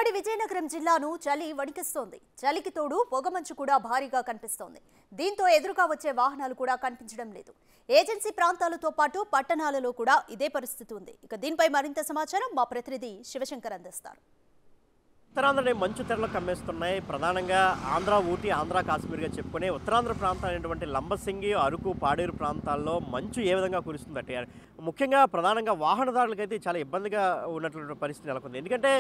ఉమ్మడి విజయనగరం జిల్లాను చలి వణికిస్తోంది. చలికి తోడు పొగమంచు కూడా భారీగా కనిపిస్తోంది. దీంతో ఎదురుగా వచ్చే వాహనాలు కూడా కనిపించడం లేదు. ఏజెన్సీ ప్రాంతాలతో పాటు పట్టణాలలో కూడా ఇదే పరిస్థితి ఉంది. ఇక దీనిపై మరింత సమాచారం మా ప్రతినిధి శివశంకర్ అందిస్తారు. ఉత్తరాంధ్రని మంచు తెరలు కమ్మేస్తున్నాయి. ప్రధానంగా ఆంధ్ర, ఊటీ, ఆంధ్ర, కాశ్మీర్గా చెప్పుకునే ఉత్తరాంధ్ర ప్రాంతాలైనటువంటి లంబసింగి, అరకు, పాడేరు ప్రాంతాల్లో మంచు ఏ విధంగా కురుస్తుందంటే ముఖ్యంగా ప్రధానంగా వాహనదారులకైతే చాలా ఇబ్బందిగా ఉన్నటువంటి పరిస్థితి నెలకొంది. ఎందుకంటే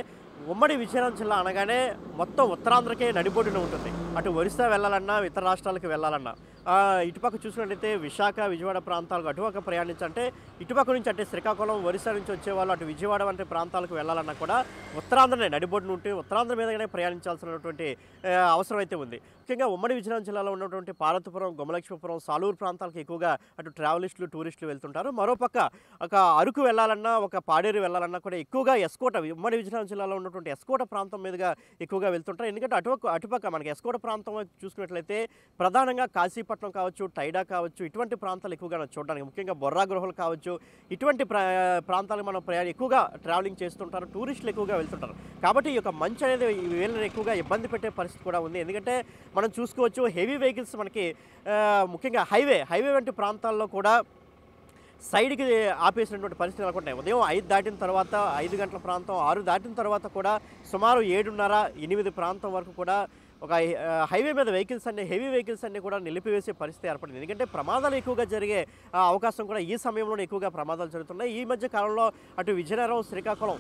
ఉమ్మడి విజయనగరం జిల్లా అనగానే మొత్తం ఉత్తరాంధ్రకే నడిబొడ్డున ఉంటుంది. అటు ఒరిస్సా వెళ్ళాలన్నా, ఇతర రాష్ట్రాలకు వెళ్ళాలన్నా, ఇటుపక్క చూసినట్లయితే విశాఖ, విజయవాడ ప్రాంతాలకు అటుపక్క ప్రయాణించాలంటే ఇటుపక్క నుంచి అంటే శ్రీకాకుళం, ఒరిస్సా నుంచి వచ్చేవాళ్ళు అటు విజయవాడ వంటి ప్రాంతాలకు వెళ్ళాలన్నా కూడా ఉత్తరాంధ్రనే నడిబొడ్డున ఉంటే ఉత్తరాంధ్ర మీదగానే ప్రయాణించాల్సినటువంటి అవసరం అయితే ఉంది. ముఖ్యంగా ఉమ్మడి విజయనగరం జిల్లాలో ఉన్నటువంటి పార్వతీపురం, గుమలక్ష్మీపురం, సాలూరు ప్రాంతాలకు ఎక్కువగా అటు ట్రావెలిస్టులు, టూరిస్టులు వెళ్తుంటారు. మరోపక్క ఒక అరకు వెళ్ళాలన్నా, ఒక పాడేరు వెళ్ళాలన్నా కూడా ఎక్కువగా ఎస్కోట, ఉమ్మడి విజయనగరం జిల్లాలో ఉన్నటువంటి ఎస్కోట ప్రాంతం మీదుగా ఎక్కువగా వెళ్తుంటారు. ఎందుకంటే అటుపక్క మనకి ఎస్కోట ప్రాంతం చూసుకున్నట్లయితే ప్రధానంగా కాశీపట్నం కావచ్చు, టైడా కావచ్చు, ఇటువంటి ప్రాంతాలు ఎక్కువగా చూడడానికి, ముఖ్యంగా బొర్రా గృహాలు కావచ్చు, ఇటువంటి ప్రాంతాలకు మనం ఎక్కువగా ట్రావెలింగ్ చేస్తుంటారు, టూరిస్టులు ఎక్కువగా వెళ్తుంటారు. కాబట్టి ఈ యొక్క మంచు అనేది వీళ్ళని ఎక్కువగా ఇబ్బంది పెట్టే పరిస్థితి కూడా ఉంది. ఎందుకంటే మనం చూసుకోవచ్చు హెవీ వెహికల్స్ మనకి ముఖ్యంగా హైవే వంటి ప్రాంతాల్లో కూడా సైడ్కి ఆపేసినటువంటి పరిస్థితులు నెలకొంటాయి. ఉదయం 5 దాటిన తర్వాత, 5 గంటల ప్రాంతం, 6 దాటిన తర్వాత కూడా సుమారు 7:30, 8 ప్రాంతం వరకు కూడా ఒక హైవే మీద హెవీ వెహికల్స్ అన్నీ కూడా నిలిపివేసే పరిస్థితి ఏర్పడింది. ఎందుకంటే ప్రమాదాలు ఎక్కువగా జరిగే అవకాశం కూడా ఈ సమయంలోనే ఎక్కువగా ప్రమాదాలు జరుగుతున్నాయి. ఈ మధ్య కాలంలో అటు విజయనగరం, శ్రీకాకుళం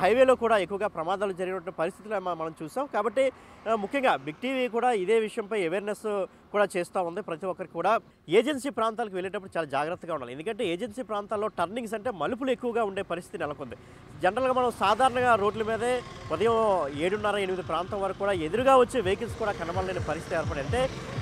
హైవేలో కూడా ఎక్కువగా ప్రమాదాలు జరిగినటువంటి పరిస్థితులు మనం చూసాం. కాబట్టి ముఖ్యంగా బిగ్ టీవీ కూడా ఇదే విషయంపై అవేర్నెస్ కూడా చేస్తూ ఉంది. ప్రతి ఒక్కరికి కూడా ఏజెన్సీ ప్రాంతాలకు వెళ్ళేటప్పుడు చాలా జాగ్రత్తగా ఉండాలి. ఎందుకంటే ఏజెన్సీ ప్రాంతాల్లో టర్నింగ్స్ అంటే మలుపులు ఎక్కువగా ఉండే పరిస్థితి నెలకొంది. జనరల్గా మనం సాధారణంగా రోడ్ల మీదే ఉదయం 7:30, 8 ప్రాంతం వరకు కూడా ఎదురుగా వచ్చే వెహికల్స్ కూడా కనబడలేని పరిస్థితి ఏర్పడి, అంటే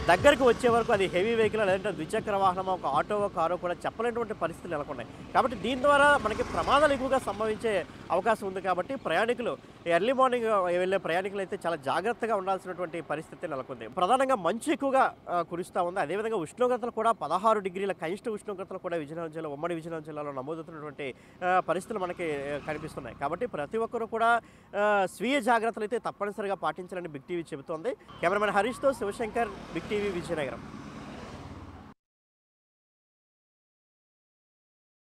దగ్గరికి వచ్చే వరకు అది హెవీ వెహికల్ లేదంటే ద్విచక్ర వాహనం, ఒక ఆటో, కారో కూడా చెప్పలేనటువంటి పరిస్థితులు నెలకొన్నాయి. కాబట్టి దీని ద్వారా మనకి ప్రమాదాలు ఎక్కువగా సంభవించే అవకాశం ఉంది. కాబట్టి ప్రయాణికులు ఎర్లీ మార్నింగ్ వెళ్ళే ప్రయాణికులు అయితే చాలా జాగ్రత్తగా ఉండాల్సినటువంటి పరిస్థితి నెలకొంది. ప్రధానంగా మంచు ఎక్కువగా కురుస్తూ ఉంది. అదేవిధంగా ఉష్ణోగ్రతలు కూడా 16 డిగ్రీల కనిష్ట ఉష్ణోగ్రతలు కూడా విజయనగరం జిల్లా, ఉమ్మడి విజయనగరం జిల్లాలో నమోదవుతున్నటువంటి పరిస్థితులు మనకి కనిపిస్తున్నాయి. కాబట్టి ప్రతి ఒక్కరూ కూడా స్వీయ జాగ్రత్తలు అయితే తప్పనిసరిగా పాటించాలని బిగ్ టీవీ చెబుతోంది. కెమెరామెన్ హరీష్తో శివశంకర్, బిగ్ టీవీ, విజయనగరం.